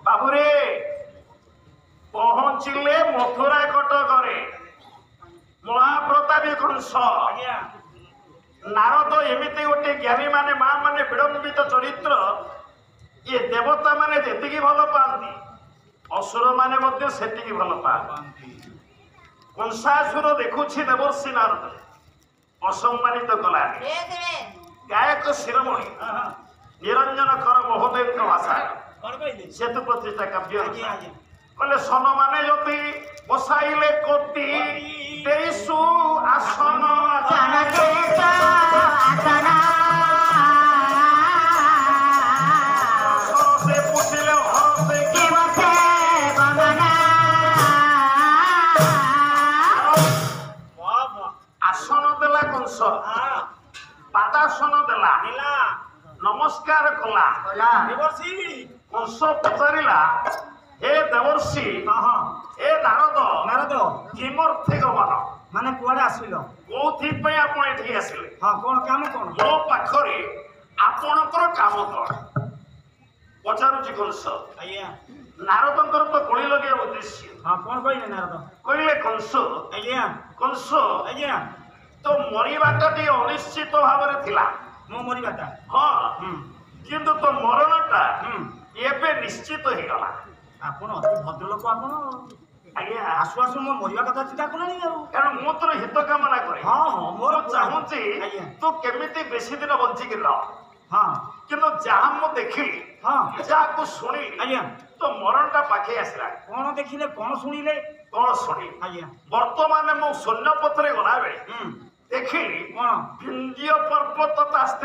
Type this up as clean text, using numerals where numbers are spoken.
ବାବୁରେ ପହଞ୍ଚିଲେ ମଥୁରା କଟକରେ ମହାପ୍ରତାପୀ କଂସ ନାରଦ ଏମିତି ଗୋଟେ ଜ୍ଞାନୀ ମାନେ ମା ମାନେ ବିଳମ୍ବିତ ଚରିତ୍ର ଇଏ ଦେବତା ମାନେ ଯେତିକି ଭଲ ପାଆନ୍ତି ଅସୁର ମାନେ ମଧ୍ୟ ସେତିକି ଭଲ ପାଆନ୍ତି। କଂସାସୁର ଦେଖୁଛି ଦେବର୍ଷି ନାରଦ ଅସମ୍ମାନିତ କଲାନି। ଗାୟକ ଶିରୋମଣି ନିରଞ୍ଜନ କର ମହୋଦୟଙ୍କ ଭାଷା ସେତୁ ପ୍ରତିଷ୍ଠା କାବ୍ୟ କହିଲେ ସନ ମାନେ ଯଦି ବସାଇଲେ କତି ଦେଇସୁ ଆସନ ସେ ପୁଛିଲେ ହସେ କି ଆସନ ଦେଲା କଂସ ପାଦାସନ ଦେଲା ନମସ୍କାର କଲା। କଂସ ପଚାରିଲା ହେ ଦେବର୍ଷି ହେ ନାରଦ କିମର୍ଥେ ଗମନ ମାନେ କୁଆଡେ ଆସିଲ? କୋଉଥିପାଇଁ ଆପଣ ଏଠିକି ଆସିଲେ? ହଁ କଣ କାମ କଣ? ମୋ ପାଖରେ ଆପଣଙ୍କର କାମ କଣ ପଚାରୁଛି କଂସ। ଆଜ୍ଞା ନାରଦଙ୍କର ତ ଗୁଳି ଲଗେଇବା ଉଦ୍ଦେଶ୍ୟ। ହଁ କଣ କହିଲେ ନାରଦ? କହିଲେ କଂସ ଆଜ୍ଞା କଂସ ଆଜ୍ଞା ତ ମରିବାଟା ଟିକେ ଅନିଶ୍ଚିତ ଭାବରେ ଥିଲା। ମୋ ମରିବାଟା ହଁ ହୁଁ କିନ୍ତୁ ତ ମରଣଟା ହୁଁ ଏବେ ନିଶ୍ଚିତ ହେଇଗଲା। ଆପଣ ଅତି ଭଦ୍ରଲୋକ ଆପଣ। ଆଜ୍ଞା ଆସୁ ଆସୁ ମୋ ମରିବା କଥା ଚିନ୍ତା କଲେଣି ଆଉ। କାରଣ ମୁଁ ତୋର ହିତ କାମନା କରେ। ହଁ ହଁ ମୋର ମୁଁ ଚାହୁଁଛି ଆଜ୍ଞା ତୁ କେମିତି ବେଶୀ ଦିନ ବଞ୍ଚିକି ରହ। ହଁ କିନ୍ତୁ ଯାହା ମୁଁ ଦେଖିଲି ହଁ ଯାହାକୁ ଶୁଣିଲି ଆଜ୍ଞା ତ ମରଣଟା ପାଖେଇ ଆସିଲା। କଣ ଦେଖିଲେ କଣ ଶୁଣିଲେ? କଣ ଶୁଣିଲି ଆଜ୍ଞା ବର୍ତ୍ତମାନ ମୁଁ ସୈନ୍ୟପଥରେ ଗଲାବେଳେ ହୁଁ ଦେଖିଲି କଣ? ବିନ୍ଧ୍ୟ ପର୍ବତ ତା ସ୍ତ୍ରୀ